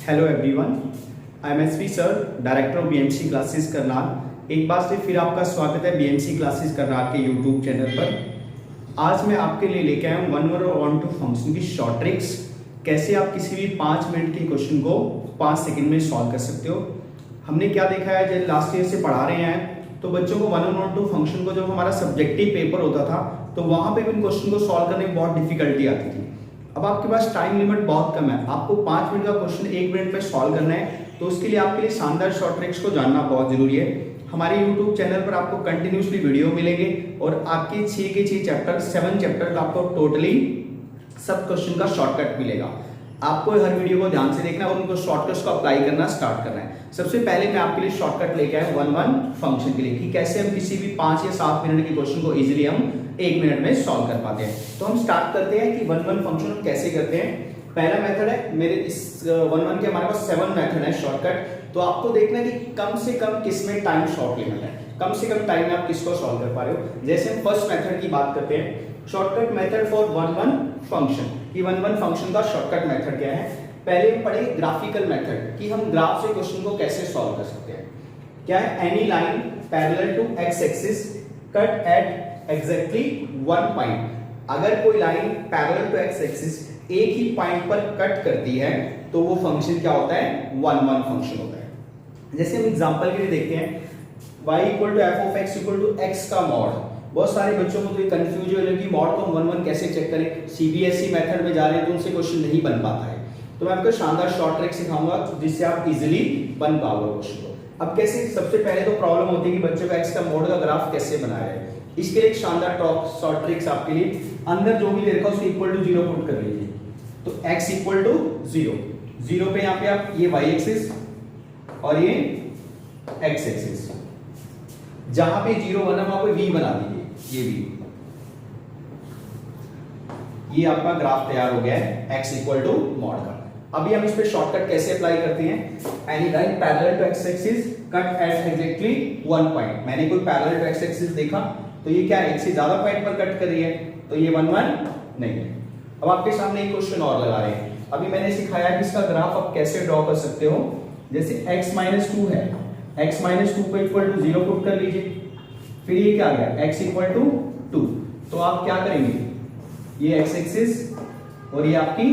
Hello everyone, I am SP sir, director of BMC classes Karnal. एक बार से फिर आपका स्वागत है बीएमसी क्लासेस करनाल के यूट्यूब चैनल पर। आज मैं आपके लिए लेके आया हूँ 1 वर और 1 टू फंक्शन की शॉर्ट ट्रिक्स। कैसे आप किसी भी 5 मिनट के क्वेश्चन को 5 सेकंड में सॉल्व कर सकते हो। हमने क्या देखा है, जब लास्ट ईयर से पढ़ा रहे हैं तो बच्चों को 1 और 1 टू फंक्शन को जब हमारा सब्जेक्टिव पेपर होता था तो वहाँ पे भी क्वेश्चन को सॉल्व करने में बहुत डिफिकल्टी आती थी। अब आपके पास टाइम लिमिट बहुत कम है, आपको 5 मिनट का क्वेश्चन 1 मिनट में सॉल्व करना है, तो उसके लिए आपके लिए शानदार शॉर्ट ट्रिक्स को जानना बहुत जरूरी है। हमारे YouTube चैनल पर आपको कंटिन्यूसली वीडियो मिलेंगे और आपके 6 के 6 चैप्टर 7 चैप्टर का आपको टोटली सब क्वेश्चन का शॉर्टकट मिलेगा। आपको हर वीडियो को ध्यान से देखना है और उनको शॉर्टकट्स को अप्लाई करना स्टार्ट करना है। सबसे पहले मैं आपके लिए शॉर्टकट लेके आया 1 फंक्शन के लिए कि कैसे हम किसी भी 5 या 7 मिनट के क्वेश्चन को इजीली हम 1 मिनट में सॉल्व कर पाते हैं। तो हम स्टार्ट करते हैं कि 1 फंक्शन हम कैसे करते हैं। पहला मेथड है, मेरे इस 1 के हमारे पास 7 मेथड है शॉर्टकट। तो आपको देखना है कि कम से कम किसमें टाइम शॉर्ट लिमिट है, कम से कम टाइम में आप किसको सॉल्व कर पा रहे हो। जैसे हम फर्स्ट मेथड की बात करते हैं, शॉर्टकट मेथड फॉर 1 फंक्शन कि 1 फंक्शन का शॉर्टकट मेथड क्या है। पहले हम पढ़े ग्राफिकल मेथड कि हम ग्राफ से क्वेश्चन को कैसे सॉल्व कर सकते हैं। क्या है, any line parallel to x axis cut at exactly 1 point. अगर कोई line parallel to x axis एक ही पॉइंट पर कट करती है तो वो फंक्शन क्या होता है, 1 फंक्शन होता है। जैसे हम एग्जांपल के लिए देखते हैं, y equal to f of x equal to x का मॉड। बहुत सारे बच्चों को तो ये कंफ्यूज हो कि मॉड को हम 1 कैसे चेक करें। सीबीएसई मेथड में जा रहे हैं तो उनसे क्वेश्चन नहीं बन पाता है, तो मैं आपको शानदार शॉर्ट ट्रिक सिखाऊंगा जिससे आप इजीली बन पाओगे क्वेश्चन को। अब कैसे, सबसे पहले तो प्रॉब्लम होती है कि बच्चों का एक्स का मोड का ग्राफ कैसे बनाया है। इसके लिए एक शानदार शॉर्ट ट्रिक्स आपके लिए, अंदर जो भी दे रखा है उसको इक्वल टू 0 पुट कर लीजिए। तो x इक्वल टू 0 पे यहाँ पे आप ये y एक्सिस और ये x एक्सिस, जहां पे 0 बना वहां पे v बना दीजिए। ये v, ये आपका ग्राफ तैयार हो गया है x इक्वल टू मॉड का। अभी हम इस पे शॉर्टकट कैसे अप्लाई करते हैं। Any line parallel to x axis cut at exactly 1 point. मैंने कोई पैरेलल टू x एक्सिस देखा तो ये क्या है, एक से ज्यादा पॉइंट पर कट कर रही है, तो ये 1 नहीं है। अब आपके सामने एक क्वेश्चन और लगा रहे हैं। अभी मैंने सिखाया कि इसका ग्राफ आप कैसे ड्रॉ कर सकते हो। जैसे x-2 है, x-2 को इक्वल टू 0 पुट कर लीजिए। फिर ये क्या आ गया, x इक्वल टू 2। तो आप क्या करेंगे, ये x एक्सिस और ये आपकी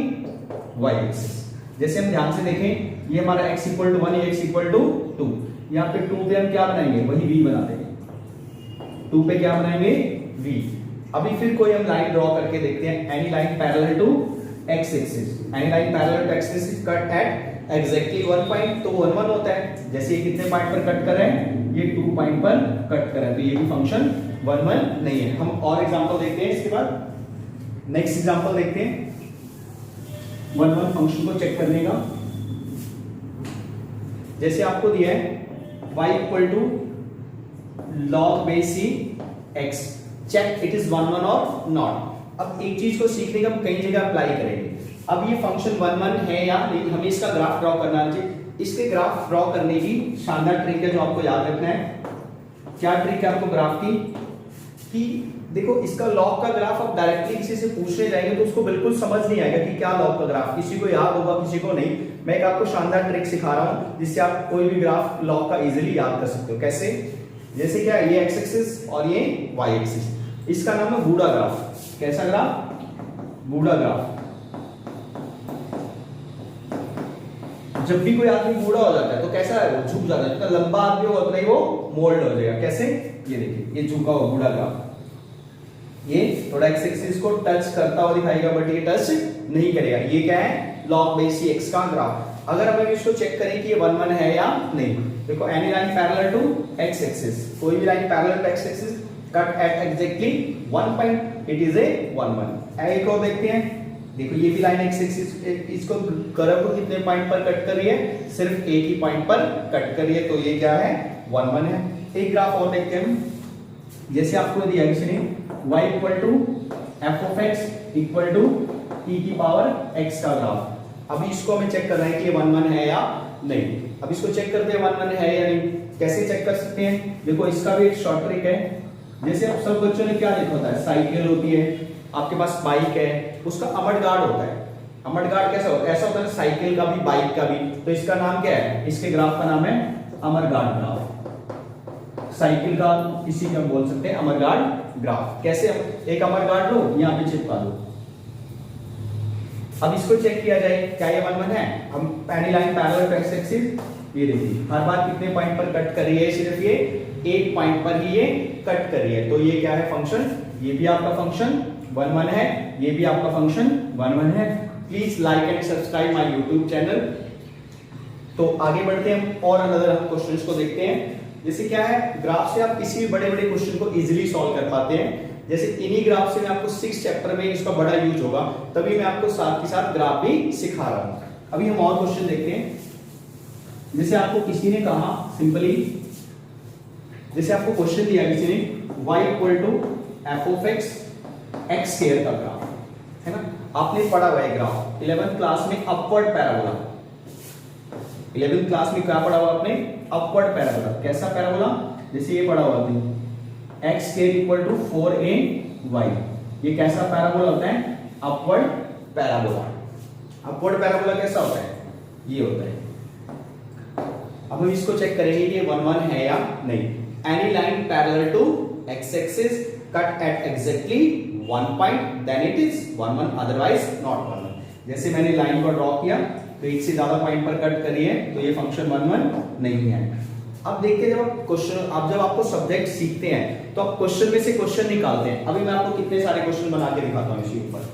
y एक्सिस। जैसे हम ध्यान से देखें, ये हमारा x इक्वल टू 1, ये x इक्वल टू 2। यहाँ पे 2 पे हम क्या बनाएंगे, वही v बना देंगे। 2 पे क्या बनाएंगे, v। अभी फिर कोई हम लाइन ड्रॉ करके देखते हैं, any line parallel to x axis. Any line parallel to x axis cut at exactly 1 point, तो 1 होता है। जैसे ये कितने पॉइंट पर कट कर रहे हैं, ये 2 पॉइंट पर कट कर रहे हैं, तो ये भी फंक्शन 1 नहीं है। हम और एग्जांपल देखते हैं। इसके बाद नेक्स्ट एग्जांपल देखते हैं 1 फंक्शन को चेक करने का। जैसे आपको दिया है y equal to log base c x, check it is 1 और नॉट। अब एक चीज को सीखने का हम कई जगह अप्लाई करेंगे। अब ये फंक्शन 1 है या नहीं, हमें इसका ग्राफ ड्रॉ करना चाहिए। इसके ग्राफ ड्रॉ करने की शानदार ट्रिक है जो आपको याद रखना है। क्या ट्रिक है आपको ग्राफ की, कि देखो इसका लॉग का ग्राफ आप डायरेक्टली किसी से पूछने जाएंगे तो उसको बिल्कुल समझ नहीं आएगा कि क्या लॉग का ग्राफ, किसी को याद होगा किसी को नहीं। मैं एक आपको शानदार ट्रिक सिखा रहा हूं जिससे आप कोई भी ग्राफ लॉग का इजीली याद कर सकते हो। कैसे, जैसे क्या है, ये x एक्सिस और ये y एक्सिस, इसका नाम है बूढ़ा ग्राफ। कैसा ग्राफ, बूढ़ा ग्राफ। जब भी कोई आदमी बूढ़ा हो जाता है तो कैसा है, वो झुक जाता है। जितना लंबा आदमी होगा उतना ही वो मोल्ड हो जाएगा। कैसे, ये देखिए, ये झुका हुआ बूढ़ा ग्राफ, ये थोड़ा x एक्सिस को टच करता हुआ दिखाएगा बट ये टच नहीं करेगा। ये क्या है, log बेस c x का ग्राफ। अगर हम इसको चेक करें कि ये 1 है या नहीं, देखो any line parallel to x axis, कोई भी line parallel to x axis cut at exactly 1 point, it is a 1। एक और देखते हैं, देखो ये भी लाइन x एक्सिस, इसको कर्व को कितने पॉइंट पर कट कर रही है, सिर्फ एक ही पॉइंट पर कट कर रही है, तो ये क्या है, 1 है। एक ग्राफ और देखते हैं, जैसे आपको दिया किसी ने y equal to f of x equal to e की पावर x का ग्राफ। अभी इसको हमें चेक करना है कि ये 1 है या नहीं। अब इसको चेक करते हैं 1 है या नहीं। कैसे चेक कर सकते हैं, देखो इसका भी एक शॉर्ट ट्रिक है। जैसे आप सब बच्चों ने क्या देखा होता है, साइकिल होती है, आपके पास बाइक है, उसका अमड गार्ड होता है। अमर गार्ड कैसा होता है? ऐसा होता है साइकिल का भी, बाइक का भी। तो इसका नाम क्या है? इसके ग्राफ का नाम है अमर गार्ड ग्राफ। साइकिल का इसी का बोल सकते हैं अमर गार्ड ग्राफ। कैसे? एक अमर गार्ड लो, यहाँ पे चिपका दो। अब इसको चेक किया जाए, क्या ये 1 1 है? हम पहली line parallel to x axis, ये देखिए हर बार कितने पॉइंट पर कट कर रही है? सिर्फ ये एक पॉइंट पर ही ये कट कर रही है। तो ये क्या है? फंक्शन। ये भी आपका फंक्शन 1 1 है, ये भी आपका फंक्शन 1 1 है। Please like and subscribe my YouTube channel. तो आगे बढ़ते हैं हम और अनदर हम क्वेश्चंस को देखते हैं। जैसे क्या है, ग्राफ से आप किसी भी बड़े बड़े क्वेश्चन को इजीली सॉल्व कर पाते हैं। जैसे इन्हीं ग्राफ से मैं आपको 6 चैप्टर में इसका बड़ा यूज होगा, तभी मैं आपको साथ के साथ ग्राफ भी सिखा रहा हूं। अभी हम और क्वेश्चन देखते हैं। जैसे आपको किसी ने कहा सिंपली, जैसे आपको क्वेश्चन दिया किसी ने y equal to f of x x square का ग्राफ है ना, आपने पढ़ा हुआ है ग्राफ 11th क्लास में अपवर्ड पैराबोला। 11th क्लास में क्या पढ़ा हुआ आपने? Upward parabola. कैसा पैराबोला? जैसे ये पढ़ा हुआ आपने x square equal to 4ay। ये कैसा पैराबोला होता है? Upward parabola. अपवर्ड पैराबोला कैसा होता है? ये होता है। अब हम इसको चेक करेंगे कि 1 1 है या नहीं। Any line parallel to x axis cut at exactly 1 point, then it is 1 1, otherwise not 1 1। जैसे मैंने लाइन को ड्रॉ किया तो एक से ज्यादा पॉइंट पर कट करी है, तो ये फंक्शन 1 1 नहीं है। अब देखते हैं, जब आप क्वेश्चन, आप जब आपको सब्जेक्ट सीखते हैं तो आप क्वेश्चन में से क्वेश्चन निकालते हैं। अभी मैं आपको कितने सारे क्वेश्चन बना के दिखाता हूं इसी ऊपर।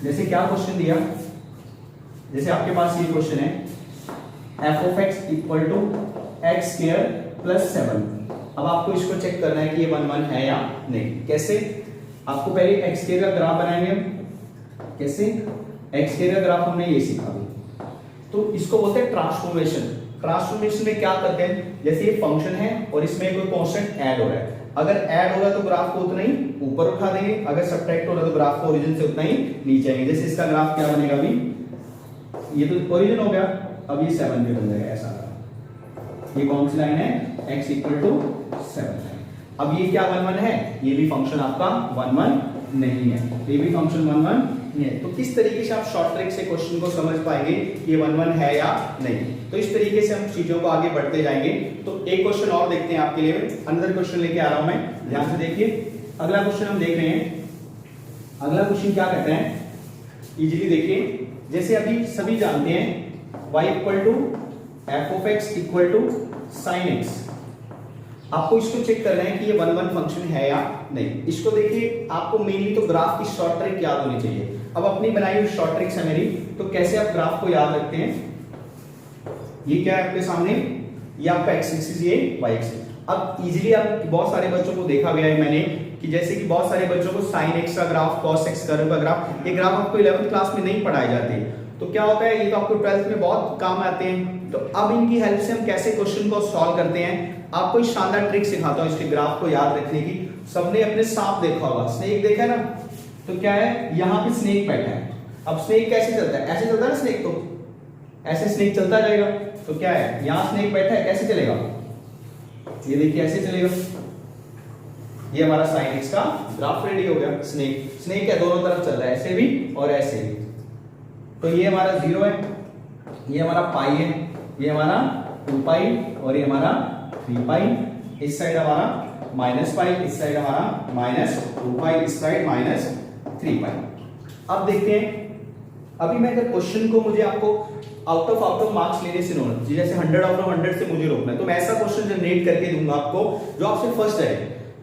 जैसे क्या क्वेश्चन दिया, जैसे आपके पास ये क्वेश्चन है f of x equal to x square plus 7। अब आपको इसको चेक करना है कि ये 1 1 है या नहीं। कैसे? आपको पहले एक्स स्क्वायर का ग्राफ बनाएंगे हम। कैसे? एक्स स्क्वायर का ग्राफ हमने ये सीखा भी, तो इसको बोलते हैं ट्रांसफॉर्मेशन। ट्रांसफॉर्मेशन में क्या करते हैं, जैसे ये फंक्शन है और इसमें कोई कांस्टेंट ऐड हो रहा है। अगर ऐड हो रहा है तो ग्राफ को उतना ही ऊपर उठा देंगे, अगर सब्ट्रैक्ट हो रहा है तो ग्राफ को ओरिजिन से उतना ही नीचे आएंगे। जैसे इसका ग्राफ क्या बनेगा? अभी ये तो ओरिजिन हो गया, अब ये 7 पे बन जाएगा ऐसा। ये कौन सी लाइन है? x इक्वल टू 7 है। अब ये क्या 1 1 है? ये भी फंक्शन आपका 1 1 नहीं है, ये भी फंक्शन 1 1 नहीं है। तो किस तरीके से आप शॉर्ट ट्रिक से क्वेश्चन को समझ पाएंगे ये 1 1 है या नहीं। तो इस तरीके से हम चीजों को आगे बढ़ते जाएंगे। तो एक क्वेश्चन और देखते हैं आपके लिए, अनदर क्वेश्चन लेके आ रहा हूं मैं, ध्यान से देखिए। अगला क्वेश्चन हम देख रहे हैं। अगला क्वेश्चन क्या कहते हैं, इजीली देखिए। जैसे अभी सभी जानते हैं y equal to f of x equal to sine x. आपको इसको चेक करना है कि ये 1 1 फंक्शन है या नहीं। इसको देखिए, आपको मेनली तो ग्राफ की शॉर्ट ट्रिक याद होनी चाहिए। अब अपनी बनाई हुई शॉर्ट ट्रिक्स है मेरी, तो कैसे आप ग्राफ को याद रखते हैं। ये क्या है आपके सामने? ये आपका एक्स एक्सिस, ये वाई एक्सिस। अब इजीली आप बहुत सारे बच्चों को देखा गया है मैंने कि जैसे कि बहुत सारे बच्चों को साइन एक्स का ग्राफ, कॉस एक्स कर्व का ग्राफ, ये ग्राफ आपको 11th क्लास में नहीं पढ़ाए जाते। तो क्या होता है, ये तो आपको 12th में बहुत काम आते हैं। तो अब इनकी हेल्प से हम कैसे क्वेश्चन को सॉल्व करते हैं, आपको एक शानदार ट्रिक सिखाता हूं इसके ग्राफ को याद रखने की। सबने अपने सांप देखा होगा, स्नेक देखा है ना, तो क्या है, यहाँ पे स्नेक बैठा है। अब स्नेक कैसे चलता है? ऐसे चलता है ना स्नेक, तो ऐसे स्नेक चलता जाएगा। तो क्या है, यहाँ स्नेक बैठा है, कैसे चलेगा? ये देखिए ऐसे चलेगा। ये हमारा साइन एक्स का ग्राफ रेडी हो गया। स्नेक है, दोनों तरफ चल रहा है, ऐसे भी और ऐसे भी। तो ये हमारा 0 है, ये हमारा पाई है, ये हमारा 2 पाई और ये हमारा 3 पाई। इस साइड हमारा माइनस पाई, इस साइड हमारा माइनस 2 पाई, इस साइड माइनस 3 पाई। अब देखते हैं, अभी मैं अगर क्वेश्चन को मुझे आपको आउट ऑफ मार्क्स लेने से रोकना, जैसे 100 आउट ऑफ 100 से मुझे रोकना है, तो मैं ऐसा क्वेश्चन जनरेट करके दूंगा आपको जो आपसे फर्स्ट है,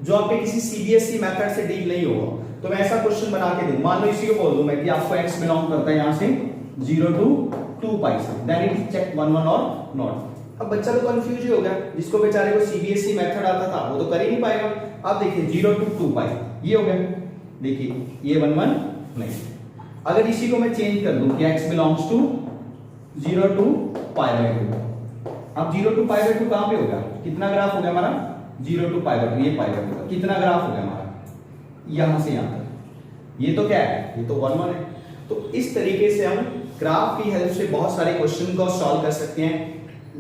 जो आपके किसी सीबीएसई मेथड से डील नहीं होगा। तो मैं ऐसा क्वेश्चन बना के दूं, मान लो इसी को बोल दूं मैं कि आपको x बिलोंग करता है यहां से 0 to 2 पाई से, देन इट चेक 1 1 और नॉट। अब बच्चा तो कंफ्यूज ही हो गया, जिसको बेचारे को सीबीएसई मेथड आता था वो तो कर ही नहीं पाएगा। अब देखिए 0 to 2 पाई ये हो गया, देखिए ये 1 1 नहीं। अगर इसी को मैं चेंज कर दूं कि x बिलोंग्स टू 0 to π/2, अब 0 to π/2 कहां पे होगा, कितना ग्राफ हो गया हमारा 0 to π/2, ये π/2 कितना ग्राफ हो गया हमारा यहां से यहां तक, ये तो क्या है, ये तो 1 1 है। तो इस तरीके से हम ग्राफ की हेल्प से बहुत सारे क्वेश्चन को सॉल्व कर सकते हैं।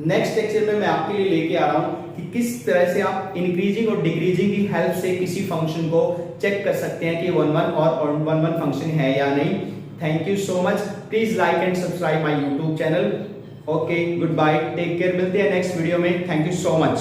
नेक्स्ट लेक्चर में मैं आपके लिए लेके आ रहा हूं कि किस तरह से आप इंक्रीजिंग और डिक्रीजिंग की हेल्प से किसी फंक्शन को चेक कर सकते हैं कि 1 1 और 1 1 फंक्शन है या नहीं। Thank you so much. Please like and subscribe my YouTube channel. Okay, good bye, take care, मिलते हैं नेक्स्ट वीडियो में। Thank you so much.